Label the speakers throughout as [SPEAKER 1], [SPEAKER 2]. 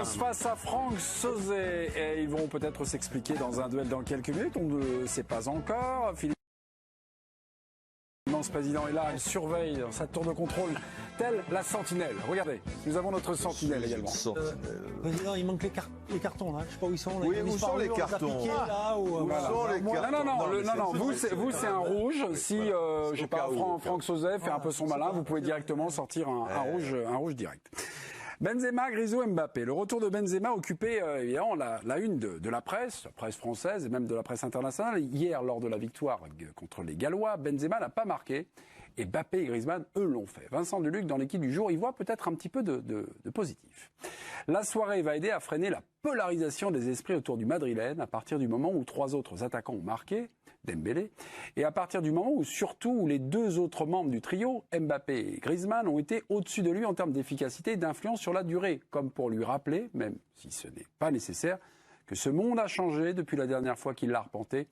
[SPEAKER 1] France face à Franck Sauzet. Et ils vont peut-être s'expliquer dans un duel dans quelques minutes. On ne sait pas encore. Philippe, l'immense président est là, il surveille sa tour de contrôle, telle la sentinelle. Regardez, nous avons notre sentinelle également.
[SPEAKER 2] Président, il manque les cartons, là. Je sais pas où ils sont. Là.
[SPEAKER 3] Oui, où sont les cartons
[SPEAKER 1] Non, vous c'est un rouge. Si, je sais pas, Franck Sauzet fait un peu son malin, vous pouvez directement sortir un rouge direct. Benzema, Grisou, Mbappé. Le retour de Benzema occupait évidemment la une de la presse française et même de la presse internationale. Hier, lors de la victoire contre les Gallois, Benzema n'a pas marqué. Et Mbappé et Griezmann, eux, l'ont fait. Vincent Deluc, dans l'équipe du jour, il voit peut-être un petit peu de positif. La soirée va aider à freiner la polarisation des esprits autour du Madrilène à partir du moment où 3 autres attaquants ont marqué, Dembélé, et à partir du moment où les 2 autres membres du trio, Mbappé et Griezmann, ont été au-dessus de lui en termes d'efficacité et d'influence sur la durée, comme pour lui rappeler, même si ce n'est pas nécessaire, que ce monde a changé depuis la dernière fois qu'il l'a arpenté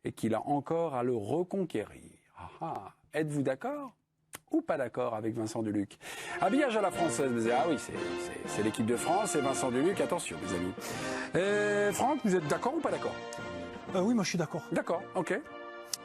[SPEAKER 1] et qu'il a encore à le reconquérir. Êtes-vous d'accord ou pas d'accord avec Vincent Deluc? Habillage à la française, ah oui, c'est l'équipe de France et Vincent Deluc, attention les amis. Franck, vous êtes d'accord ou pas d'accord?
[SPEAKER 2] Oui, moi je suis d'accord.
[SPEAKER 1] D'accord, ok.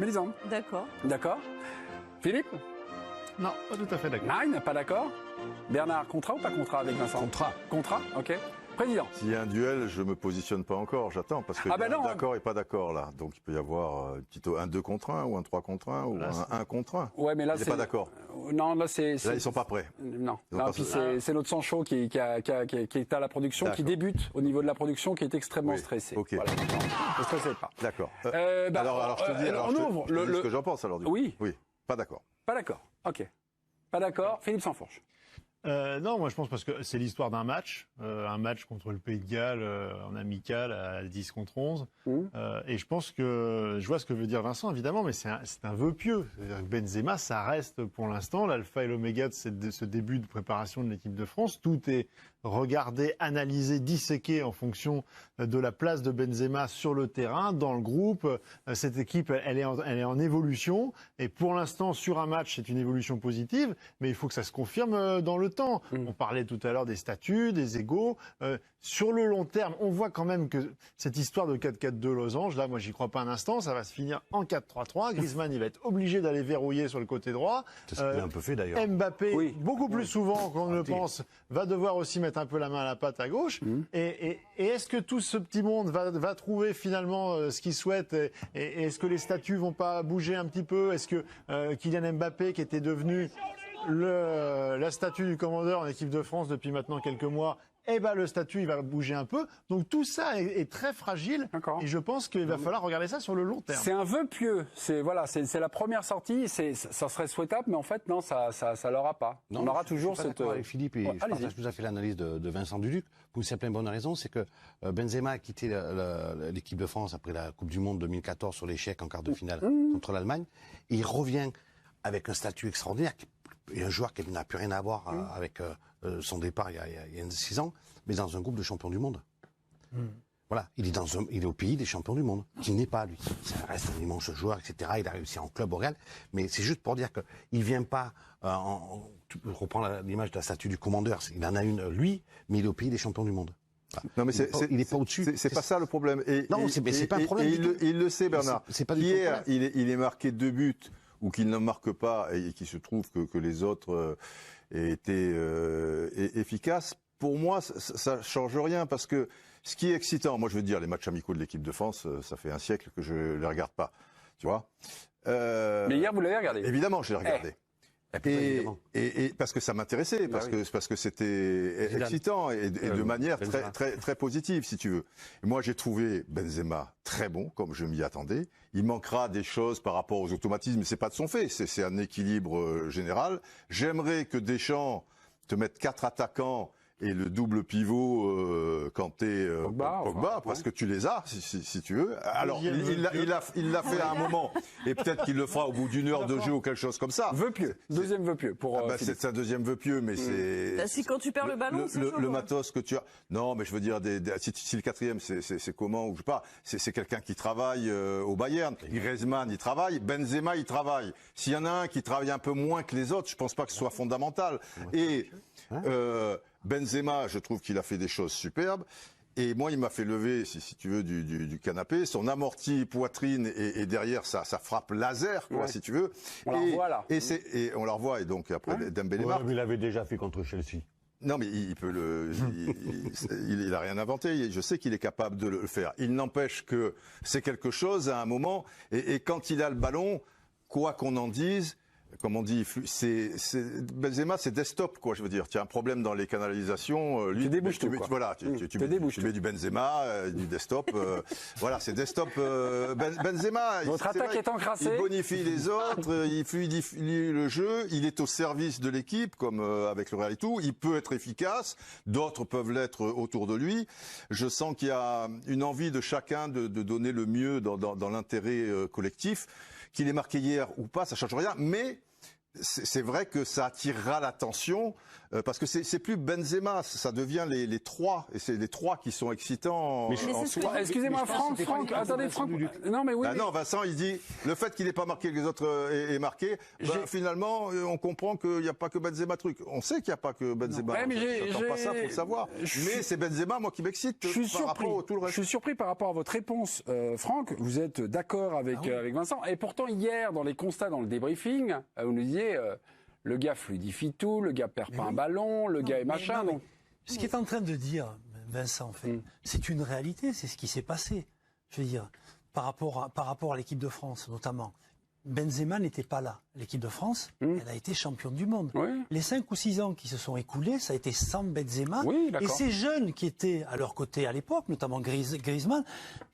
[SPEAKER 1] Mélisande?
[SPEAKER 4] D'accord.
[SPEAKER 1] D'accord. Philippe?
[SPEAKER 5] Non, pas tout à fait d'accord.
[SPEAKER 1] Nine, pas d'accord. Bernard, contrat ou pas contrat avec Vincent?
[SPEAKER 3] Contrat.
[SPEAKER 1] Contrat, ok. Président.
[SPEAKER 3] S'il y a un duel, je me positionne pas encore, j'attends, parce qu'il y a un d'accord et pas d'accord là. Donc il peut y avoir un 2 contre 1 ou un 3 contre 1 ou un 1 contre 1.
[SPEAKER 1] Ouais, mais là
[SPEAKER 3] il n'est pas d'accord.
[SPEAKER 1] Non, là
[SPEAKER 3] Là ils sont pas prêts.
[SPEAKER 1] Non. Là, puis c'est notre Sancho qui est à la production, qui débute au niveau de la production, qui est extrêmement stressé.
[SPEAKER 3] Ok.
[SPEAKER 1] Voilà. Ne stressez pas.
[SPEAKER 3] D'accord.
[SPEAKER 1] Alors
[SPEAKER 3] je te dis,
[SPEAKER 1] on ouvre
[SPEAKER 3] ce que j'en pense alors.
[SPEAKER 1] Oui.
[SPEAKER 3] Pas d'accord.
[SPEAKER 1] Pas d'accord. Ok. Pas d'accord. Philippe Sansfourche.
[SPEAKER 5] Non, moi je pense parce que c'est l'histoire d'un match contre le Pays de Galles en amical à 10 contre 11. Et je pense que, je vois ce que veut dire Vincent évidemment, mais c'est un vœu pieux. C'est-à-dire que Benzema, ça reste pour l'instant l'alpha et l'oméga de ce début de préparation de l'équipe de France. Tout est regardé, analysé, disséqué en fonction de la place de Benzema sur le terrain, dans le groupe. Cette équipe, elle est en évolution. Et pour l'instant, sur un match, c'est une évolution positive, mais il faut que ça se confirme dans le temps. On parlait tout à l'heure des statuts, des égos. Sur le long terme, on voit quand même que cette histoire de 4-4-2 losange, là, moi, j'y crois pas un instant. Ça va se finir en 4-3-3. Griezmann, il va être obligé d'aller verrouiller sur le côté droit.
[SPEAKER 2] C'est ce qu'il a un peu fait d'ailleurs.
[SPEAKER 5] Mbappé, beaucoup plus souvent qu'on ne le pense, va devoir aussi mettre un peu la main à la pâte à gauche. Et est-ce que tout ce petit monde va trouver finalement ce qu'il souhaite? Et est-ce que les statuts vont pas bouger un petit peu? Est-ce que Kylian Mbappé, qui était devenu la statue du commandeur en équipe de France depuis maintenant quelques mois, le statut il va bouger un peu. Donc tout ça est très fragile. Et je pense qu'il va falloir regarder ça sur le long terme.
[SPEAKER 1] C'est un vœu pieux. C'est la première sortie. Ça serait souhaitable, mais en fait non, ça l'aura pas.
[SPEAKER 2] Non,
[SPEAKER 1] on aura toujours cette.
[SPEAKER 2] Avec Philippe, et je partage tout à fait l'analyse de Vincent Deluc pour une simple et bonne raison, c'est que Benzema a quitté l'équipe de France après la Coupe du Monde 2014 sur l'échec en quart de finale contre l'Allemagne. Et il revient avec un statut extraordinaire. Et un joueur qui n'a plus rien à voir avec son départ il y a 6 ans, mais dans un groupe de champions du monde. Voilà, il est au pays des champions du monde, qui n'est pas lui. Ça reste un immense joueur, etc. Il a réussi en club au Real, mais c'est juste pour dire qu'il vient pas. Reprends l'image de la statue du commandeur. Il en a une lui, mais il est au pays des champions du monde. Voilà.
[SPEAKER 3] Non mais
[SPEAKER 2] il n'est pas au-dessus.
[SPEAKER 3] C'est pas ça le problème.
[SPEAKER 2] C'est pas un problème.
[SPEAKER 3] Il le sait, Bernard.
[SPEAKER 2] C'est pas du tout
[SPEAKER 3] Hier, il est marqué 2 buts. Ou qu'il ne marque pas et qu'il se trouve que les autres aient été efficaces, pour moi, ça change rien parce que ce qui est excitant, moi je veux dire, les matchs amicaux de l'équipe de France, ça fait un siècle que je les regarde pas, tu vois.
[SPEAKER 1] Mais hier, vous l'avez regardé?
[SPEAKER 3] Évidemment, je l'ai regardé. Et parce que ça m'intéressait, parce que c'était excitant et de manière très positive, si tu veux. Et moi, j'ai trouvé Benzema très bon, comme je m'y attendais. Il manquera des choses par rapport aux automatismes, mais c'est pas de son fait, c'est un équilibre général. J'aimerais que Deschamps te mette 4 attaquants et le double pivot Kanté, Pogba, parce que tu les as, si tu veux. Alors, il l'a fait à un moment, et peut-être qu'il le fera au bout d'1 heure de jeu ou quelque chose comme ça.
[SPEAKER 1] Vœu pieux, deuxième vœu pieux.
[SPEAKER 3] C'est un deuxième vœu pieux, mais c'est...
[SPEAKER 4] Si quand tu perds le ballon, c'est
[SPEAKER 3] le matos que tu as... Non, mais je veux dire, si le 4e, c'est comment, ou je sais pas, c'est quelqu'un qui travaille au Bayern. Griezmann, il travaille. Benzema, il travaille. S'il y en a un qui travaille un peu moins que les autres, je pense pas que ce soit fondamental. Et... Benzema, je trouve qu'il a fait des choses superbes. Et moi, il m'a fait lever, si tu veux, du canapé. Son amorti poitrine et derrière, ça frappe laser, quoi, si tu veux.
[SPEAKER 1] On la revoit là.
[SPEAKER 3] Et on la revoit. Et donc après, Dembélé marque.
[SPEAKER 4] Il l'avait déjà fait contre Chelsea.
[SPEAKER 3] Non, mais il peut il a rien inventé. Je sais qu'il est capable de le faire. Il n'empêche que c'est quelque chose à un moment. Et quand il a le ballon, quoi qu'on en dise, comme on dit, Benzema, c'est desktop, quoi. Je veux dire, tu as un problème dans les canalisations.
[SPEAKER 1] Tu débouches tout, quoi.
[SPEAKER 3] Voilà, tu mets du Benzema, du desktop. Voilà, c'est desktop. Benzema.
[SPEAKER 1] Votre attaque est encrassée.
[SPEAKER 3] Il bonifie les autres, il fluidifie le jeu, il est au service de l'équipe, comme avec le Real et tout. Il peut être efficace. D'autres peuvent l'être autour de lui. Je sens qu'il y a une envie de chacun de donner le mieux dans l'intérêt collectif. Qu'il ait marqué hier ou pas, ça change rien. Mais c'est vrai que ça attirera l'attention parce que c'est plus Benzema, ça devient les trois et c'est les trois qui sont excitants en soi.
[SPEAKER 1] Excusez-moi, Franck, attendez, Franck. Non, mais oui.
[SPEAKER 3] Non, Vincent, il dit le fait qu'il n'ait pas marqué que les autres aient marqué. Finalement, on comprend qu'il n'y a pas que Benzema truc. On sait qu'il n'y a pas que Benzema. J'entends pas ça pour le savoir. Mais c'est Benzema, moi, qui m'excite par rapport à tout le reste.
[SPEAKER 1] Je suis surpris par rapport à votre réponse, Franck. Vous êtes d'accord avec Vincent. Et pourtant, hier, dans les constats, dans le débriefing, vous nous disiez. Le gars fluidifie tout, le gars perd pas un ballon, le gars est machin. Donc...
[SPEAKER 6] Ce qu'il est en train de dire, Vincent, en fait, c'est une réalité, c'est ce qui s'est passé. Je veux dire, par rapport à l'équipe de France, notamment. Benzema n'était pas là. L'équipe de France, elle a été championne du monde.
[SPEAKER 1] Oui.
[SPEAKER 6] Les 5 ou 6 ans qui se sont écoulés, ça a été sans Benzema.
[SPEAKER 1] Oui,
[SPEAKER 6] et ces jeunes qui étaient à leur côté à l'époque, notamment Griezmann,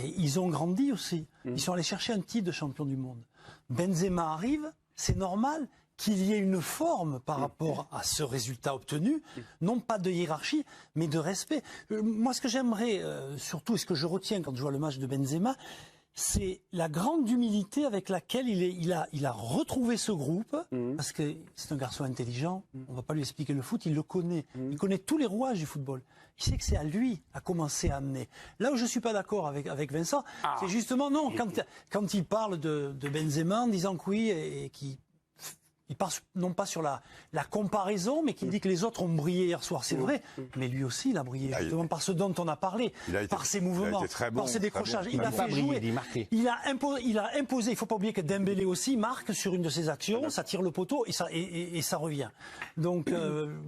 [SPEAKER 6] ils ont grandi aussi. Ils sont allés chercher un titre de champion du monde. Benzema arrive, c'est normal qu'il y ait une forme par rapport à ce résultat obtenu, non pas de hiérarchie, mais de respect. Moi, ce que j'aimerais, surtout, et ce que je retiens quand je vois le match de Benzema, c'est la grande humilité avec laquelle il a retrouvé ce groupe, parce que c'est un garçon intelligent, on ne va pas lui expliquer le foot, il le connaît. Il connaît tous les rouages du football. Il sait que c'est à lui à commencer à amener. Là où je ne suis pas d'accord avec Vincent, c'est justement, non, quand il parle de Benzema en disant que oui, et qui... Il part non pas sur la comparaison, mais qu'il dit que les autres ont brillé hier soir. C'est vrai, mais lui aussi, il a brillé justement par ce dont on a parlé, par ses mouvements, par ses décrochages. Il a fait jouer. Il a imposé. Il ne faut pas oublier que Dembélé aussi marque sur une de ses actions, ça tire le poteau et ça revient. Donc,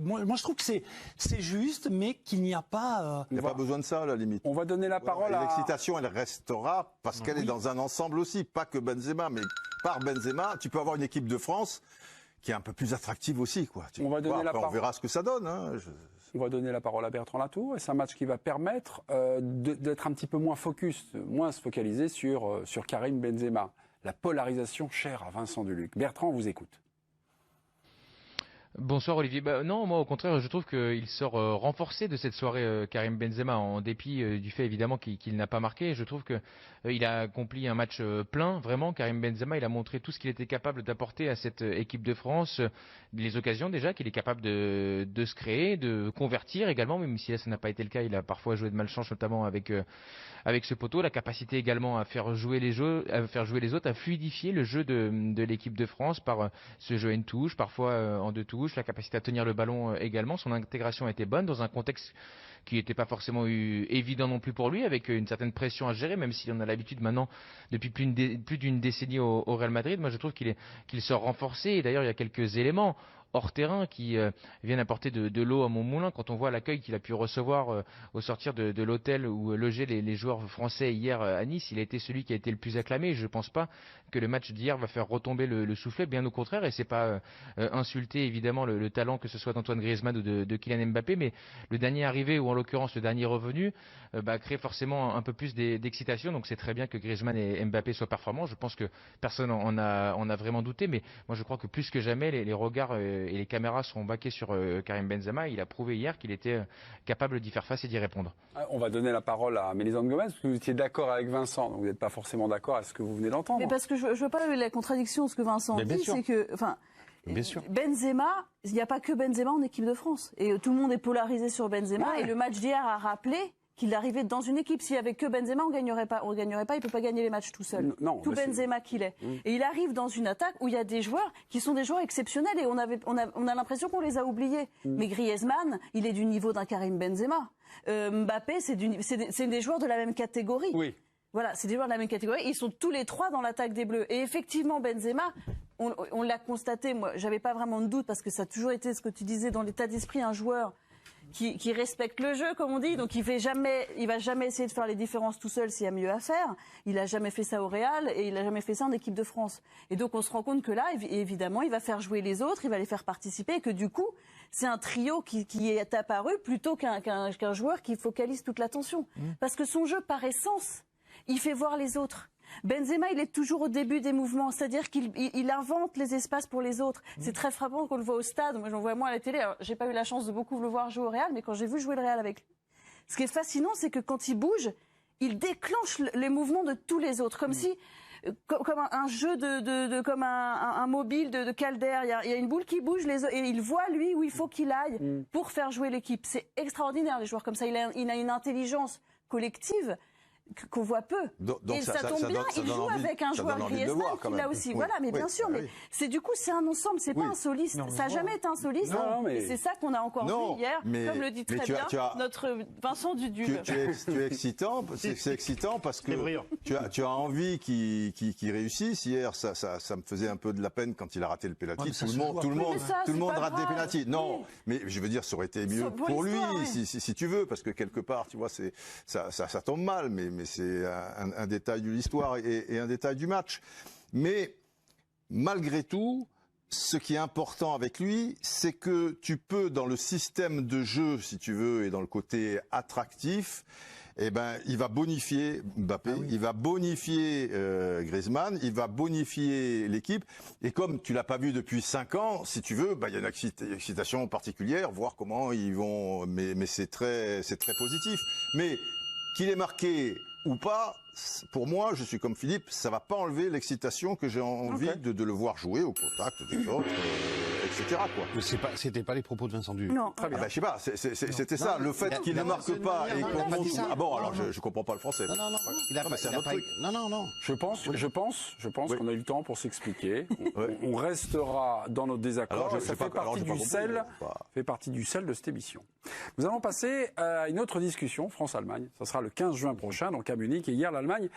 [SPEAKER 6] moi, je trouve que c'est juste, mais qu'il n'y a pas...
[SPEAKER 3] Il n'y a pas besoin de ça, à la limite.
[SPEAKER 1] On va donner la parole à...
[SPEAKER 3] L'excitation, elle restera parce qu'elle est dans un ensemble aussi, pas que Benzema, mais par Benzema, tu peux avoir une équipe de France qui est un peu plus attractive aussi, quoi.
[SPEAKER 1] On va donner la parole.
[SPEAKER 3] On verra ce que ça donne.
[SPEAKER 1] On va donner la parole à Bertrand Latour. Et c'est un match qui va permettre d'être un petit peu moins moins se focaliser sur Karim Benzema. La polarisation chère à Vincent Duluc. Bertrand, on vous écoute.
[SPEAKER 7] Bonsoir Olivier. Non, moi au contraire, je trouve qu'il sort renforcé de cette soirée Karim Benzema, en dépit du fait évidemment qu'il n'a pas marqué. Je trouve que il a accompli un match plein, vraiment. Karim Benzema, il a montré tout ce qu'il était capable d'apporter à cette équipe de France, les occasions déjà qu'il est capable de se créer, de convertir également, même si là ça n'a pas été le cas. Il a parfois joué de malchance, notamment avec ce poteau. La capacité également à faire jouer les autres, à fluidifier le jeu de l'équipe de France par ce jeu à une touche, parfois en deux touches. La capacité à tenir le ballon également. Son intégration a été bonne dans un contexte qui n'était pas forcément évident non plus pour lui, avec une certaine pression à gérer, même s'il en a l'habitude maintenant depuis plus d'une décennie au Real Madrid. Moi, je trouve qu'il sort renforcé. Et d'ailleurs, il y a quelques éléments hors terrain qui viennent apporter de l'eau à mon moulin. Quand on voit l'accueil qu'il a pu recevoir au sortir de l'hôtel où logeaient les joueurs français hier à Nice, il a été celui qui a été le plus acclamé. Je ne pense pas que le match d'hier va faire retomber le soufflet, bien au contraire, et c'est pas insulter évidemment le talent que ce soit d'Antoine Griezmann ou de Kylian Mbappé, mais le dernier arrivé, ou en l'occurrence le dernier revenu, crée forcément un peu plus d'excitation. Donc c'est très bien que Griezmann et Mbappé soient performants. Je pense que personne en a vraiment douté, mais moi je crois que plus que jamais les regards et les caméras seront braquées sur Karim Benzema. Il a prouvé hier qu'il était capable d'y faire face et d'y répondre.
[SPEAKER 1] On va donner la parole à Mélisande Gomez, parce que vous étiez d'accord avec Vincent, donc vous n'êtes pas forcément d'accord avec ce que vous venez d'entendre.
[SPEAKER 8] Mais parce que je ne veux pas la contradiction de ce que Vincent dit, c'est que, Benzema, il n'y a pas que Benzema en équipe de France. Et tout le monde est polarisé sur Benzema, et le match d'hier a rappelé qu'il arrivait dans une équipe. S'il y avait que Benzema, on gagnerait pas. Il peut pas gagner les matchs tout seul.
[SPEAKER 1] Non,
[SPEAKER 8] tout Benzema qu'il est. Et il arrive dans une attaque où il y a des joueurs qui sont des joueurs exceptionnels et on a l'impression qu'on les a oubliés. Mais Griezmann, il est du niveau d'un Karim Benzema. Mbappé, c'est des joueurs de la même catégorie.
[SPEAKER 1] Oui.
[SPEAKER 8] Voilà, c'est des joueurs de la même catégorie. Ils sont tous les trois dans l'attaque des Bleus. Et effectivement, Benzema, on l'a constaté. Moi, j'avais pas vraiment de doute parce que ça a toujours été ce que tu disais dans l'état d'esprit, un joueur qui respecte le jeu, comme on dit. Donc, il va jamais essayer de faire les différences tout seul s'il y a mieux à faire. Il a jamais fait ça au Real et il a jamais fait ça en équipe de France. Et donc, on se rend compte que là, évidemment, il va faire jouer les autres, il va les faire participer et que du coup, c'est un trio qui est apparu plutôt qu'un joueur qui focalise toute l'attention. Parce que son jeu, par essence, il fait voir les autres. Benzema, il est toujours au début des mouvements, c'est-à-dire qu'il invente les espaces pour les autres. C'est très frappant qu'on le voit au stade. Moi, j'en vois à la télé. Alors, j'ai pas eu la chance de beaucoup le voir jouer au Real, mais quand j'ai vu jouer le Real avec lui, ce qui est fascinant, c'est que quand il bouge, il déclenche les mouvements de tous les autres, comme si, comme un jeu comme un mobile de Calder. Il y a une boule qui bouge et il voit lui où il faut qu'il aille pour faire jouer l'équipe. C'est extraordinaire les joueurs comme ça. Il a une intelligence collective qu'on voit peu. Et ça tombe bien, il joue avec un joueur Griezmann qui l'a aussi. Oui, voilà, mais bien sûr, mais c'est du coup c'est un ensemble, c'est pas un soliste. Ça n'a jamais été un soliste. Et c'est ça qu'on a encore vu hier, comme le dit très bien notre Vincent Dudul.
[SPEAKER 3] Tu es excitant, c'est excitant parce que tu as envie qu'il réussisse. Hier, ça me faisait un peu de la peine quand il a raté le penalty. Tout le monde rate des penaltys. Non, mais je veux dire, ça aurait été mieux pour lui, si tu veux, parce que quelque part, tu vois, ça tombe mal, mais c'est un détail de l'histoire et un détail du match. Mais malgré tout, ce qui est important avec lui, c'est que tu peux, dans le système de jeu, si tu veux, et dans le côté attractif, eh ben, il va bonifier Mbappé, il va bonifier Griezmann, il va bonifier l'équipe. Et comme tu l'as pas vu depuis 5 ans, si tu veux, il y a une excitation particulière, voir comment ils vont. Mais c'est très positif. Mais qu'il ait marqué ou pas, pour moi, je suis comme Philippe, ça va pas enlever l'excitation que j'ai envie de le voir jouer au contact des autres, etc. quoi.
[SPEAKER 2] C'était pas les propos de Vincent Dudul.
[SPEAKER 8] Non.
[SPEAKER 3] Je sais pas, c'était ça. Le fait qu'il ne marque pas et qu'on monte. Ah bon, alors je comprends pas le français.
[SPEAKER 2] Non.
[SPEAKER 3] C'est un autre truc.
[SPEAKER 2] Non.
[SPEAKER 1] Je pense qu'on a eu le temps pour s'expliquer. On restera dans nos désaccords. Ça fait partie du sel de cette émission. Nous allons passer à une autre discussion, France-Allemagne. Ça sera le 15 juin prochain, donc à Munich. Et hier, l'Allemagne